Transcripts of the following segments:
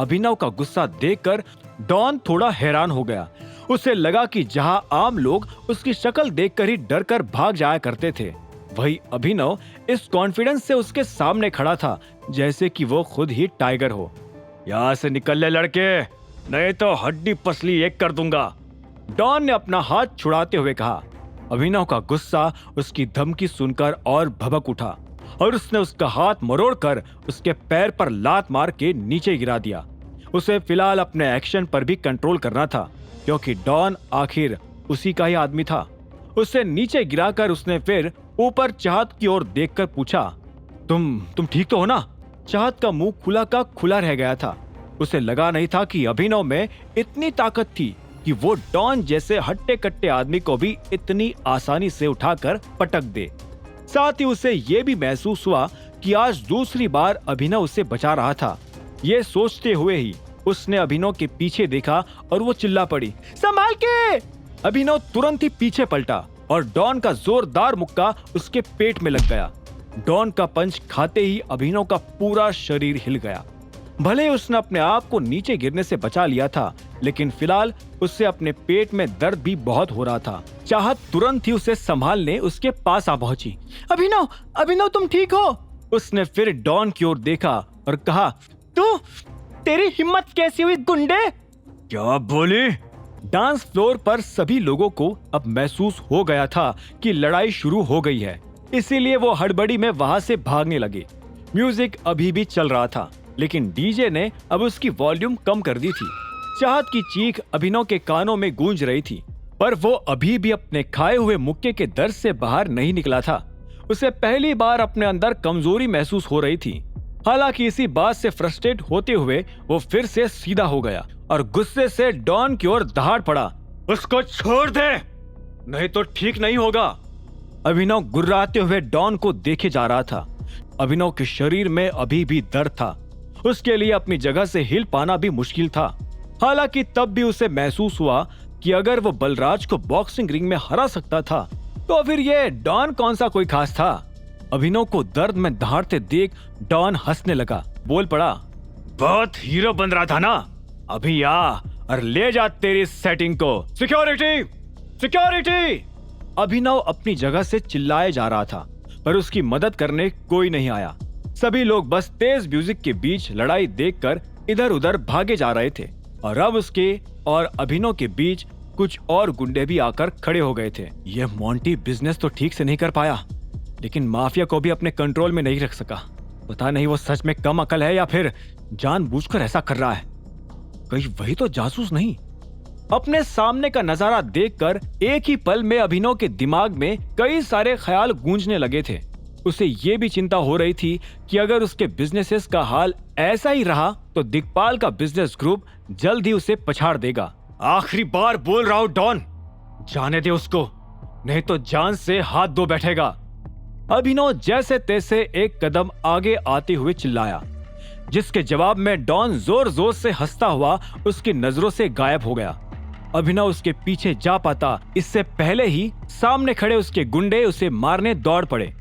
अभिनव का गुस्सा देखकर डॉन थोड़ा हैरान हो गया। उसे लगा कि जहां आम लोग उसकी शक्ल देखकर ही डर कर भाग जाया करते थे, वही अभिनव इस कॉन्फिडेंस से उसके सामने खड़ा था जैसे कि वो खुद ही टाइगर हो। यहाँ से निकल ले लड़के, नहीं तो हड्डी पसली एक कर दूंगा, डॉन ने अपना हाथ छुड़ाते हुए कहा। अभिनव का गुस्सा उसकी धमकी सुनकर और भभक उठा और उसने उसका हाथ मरोड़कर उसके पैर पर लात मार के नीचे गिरा दिया। उसे फिलहाल अपने एक्शन पर भी कंट्रोल करना था क्योंकि डॉन आखिर उसी का ही आदमी था। उसे नीचे गिराकर उसने फिर ऊपर चाहत की ओर देखकर पूछा, तुम ठीक तो हो ना? चाहत का मुंह खुला का खुला रह गया था। उसे लगा नहीं था कि अभिनव में इतनी ताकत थी कि वो डॉन जैसे हट्टे कट्टे आदमी को भी इतनी आसानी से उठाकर पटक दे। साथ ही उसे ये भी महसूस हुआ कि आज दूसरी बार अभिनव उसे बचा रहा था। ये सोचते हुए ही उसने अभिनव के पीछे देखा और वो चिल्ला पड़ी, संभाल के! अभिनव तुरंत ही पीछे पलटा और डॉन का जोरदार मुक्का उसके पेट में लग गया। डॉन का पंच खाते ही अभिनव का पूरा शरीर हिल गया। भले उसने अपने आप को नीचे गिरने से बचा लिया था, लेकिन फिलहाल उससे अपने पेट में दर्द भी बहुत हो रहा था। चाहत तुरंत ही उसे संभालने उसके पास आ पहुंची। अभिनव तुम ठीक हो? उसने फिर डॉन की ओर देखा और कहा, तेरी हिम्मत कैसी हुई गुंडे? क्या बोली? डांस फ्लोर पर सभी लोगों को अब महसूस हो गया था कि लड़ाई शुरू हो गई है, इसीलिए वो हड़बड़ी में वहां से भागने लगे। म्यूजिक अभी भी चल रहा था, लेकिन डीजे ने अब उसकी वॉल्यूम कम कर दी थी। चाहत की चीख अभिनव के कानों में गूंज रही थी, पर वो अभी भी अपने खाए हुए मुक्के के दर्द से बाहर नहीं निकला था। उसे पहली बार अपने अंदर कमजोरी महसूस हो रही थी। हालांकि इसी बात से फ्रस्ट्रेट होते हुए वो फिर से सीधा हो गया और गुस्से से डॉन की ओर दहाड़ पड़ा। उसको छोड़ दे, नहीं तो ठीक नहीं होगा। अभिनव गुर्राते हुए डॉन को देखे जा रहा था। अभिनव के शरीर में अभी भी दर्द था। उसके लिए अपनी जगह से हिल पाना भी मुश्किल था। हालांकि तब भी उसे महसूस हुआ कि अगर वो बलराज को बॉक्सिंग रिंग में हरा सकता था, तो फिर ये डॉन कौन सा कोई खास था। अभिनव को दर्द में दहाड़ते देख डॉन हंसने लगा, बोल पड़ा, बहुत हीरो बन रहा था ना, अभी आ और ले जा तेरी सेटिंग को। सिक्योरिटी! अभिनव अपनी जगह से चिल्लाए जा रहा था, पर उसकी मदद करने कोई नहीं आया। सभी लोग बस तेज म्यूजिक के बीच लड़ाई देखकर इधर उधर भागे जा रहे थे और अब उसके और अभिनव के बीच कुछ और गुंडे भी आकर खड़े हो गए थे। यह मोंटी बिजनेस तो ठीक से नहीं कर पाया, लेकिन माफिया को भी अपने कंट्रोल में नहीं रख सका। पता नहीं वो सच में कम अकल है या फिर जानबूझकर ऐसा कर रहा है। कहीं वही तो जासूस नहीं। अपने सामने का नजारा देखकर एक ही पल में अभिनव के दिमाग में कई सारे ख्याल गूंजने लगे थे। उसे ये भी चिंता हो रही थी कि अगर उसके बिजनेसेस का हाल ऐसा ही रहा तो दिग्पाल का बिजनेस ग्रुप जल्द ही उसे पछाड़ देगा। आखिरी बार बोल रहा हूं डॉन, जाने दे उसको, नहीं तो जान से हाथ धो बैठेगा। अभिनव जैसे तैसे एक कदम आगे आते हुए चिल्लाया, जिसके जवाब में डॉन जोर जोर से हंसता हुआ उसकी नजरों से गायब हो गया। अभिनव उसके पीछे जा पाता इससे पहले ही सामने खड़े उसके गुंडे उसे मारने दौड़ पड़े।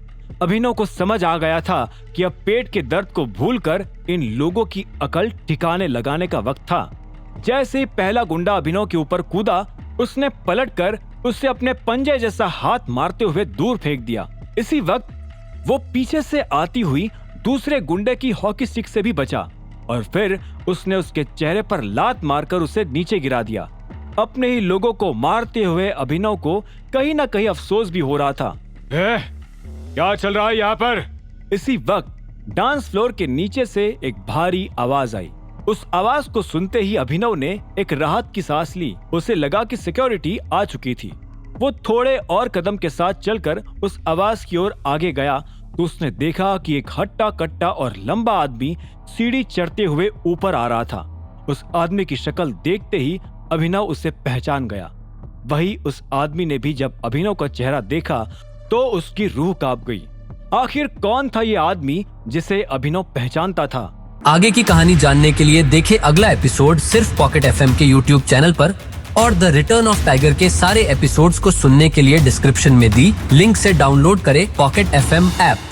अभिनव को समझ आ गया था कि अब पेट के दर्द को भूलकर इन लोगों की अकल ठिकाने लगाने का वक्त था। जैसे ही पहला गुंडा अभिनव के ऊपर कूदा, उसने पलटकर उसे अपने पंजे जैसा हाथ मारते हुए दूर फेंक दिया। इसी वक्त वो पीछे से आती हुई दूसरे गुंडे की हॉकी स्टिक से भी बचा और फिर उसने उसके चेहरे पर लात मारकर उसे नीचे गिरा दिया। अपने ही लोगों को मारते हुए अभिनव को कहीं ना कहीं अफसोस भी हो रहा था। क्या चल रहा है यहाँ पर? इसी वक्त डांस फ्लोर के नीचे से एक भारी आवाज आई। उस आवाज को सुनते ही अभिनव ने एक राहत की सांस ली। उसे लगा कि सिक्योरिटी आ चुकी थी। वो थोड़े और कदम के साथ चलकर उस आवाज की ओर आगे गया तो उसने देखा कि एक हट्टा कट्टा और लंबा आदमी सीढ़ी चढ़ते हुए ऊपर आ रहा था। उस आदमी की शक्ल देखते ही अभिनव उसे पहचान गया। वही उस आदमी ने भी जब अभिनव का चेहरा देखा तो उसकी रूह कांप गई। आखिर कौन था ये आदमी जिसे अभिनव पहचानता था? आगे की कहानी जानने के लिए देखें अगला एपिसोड सिर्फ पॉकेट एफएम के यूट्यूब चैनल पर और द रिटर्न ऑफ टाइगर के सारे एपिसोड्स को सुनने के लिए डिस्क्रिप्शन में दी लिंक से डाउनलोड करें पॉकेट एफएम ऐप।